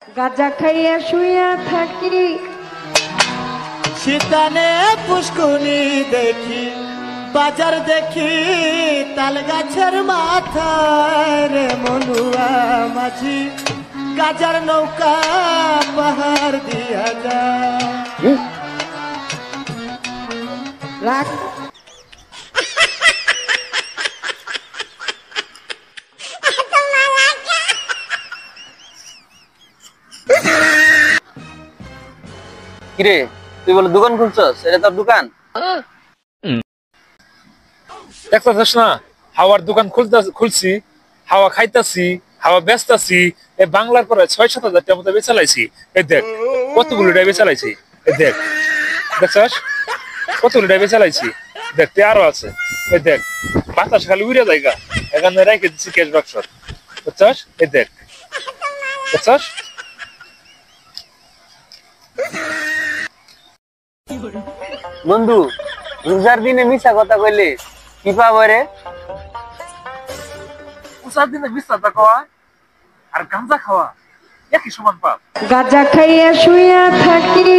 গাঁজা খাইয়া শুইয়া থাকি শীতানে পুষ্কুনি দেখি বাজার দেখি তাল গাছের মাথায় রে মনুয়া মাঝি গাজার নৌকা পাহাড় দিয়া যায় রাখ কিরে তুই বলে দোকান খুলছস? এটা তোর দোকান? দেখতেছিস না হাওয়ার দোকান খুলছি, হাওয়া খাইতাছি, হাওয়া বেচতাছি। এই বাংলার পরে ৬-৭ হাজার টাকার মতো বেচালাইছি। এই দেখ কতগুলো ডাই বেচালাইছি। এই দেখ দেখছস কতগুলো ডাই বেচালাইছি। দেখ আরো আছে। এই দেখ বাতাস খালি উড়ে জায়গা এখানে রেখে দিচ্ছি ক্যাশ বাক্স। বুঝছস? এই দেখ দেখছস বন্ধু, রোজার দিনে মিছা কথা কইলে কি পাবো রে? উসার দিনে মিথ্যা খাওয়া আর গাঁজা খাওয়া একই সমান পাপ। গাঁজা খাইয়া শুইয়া থাকি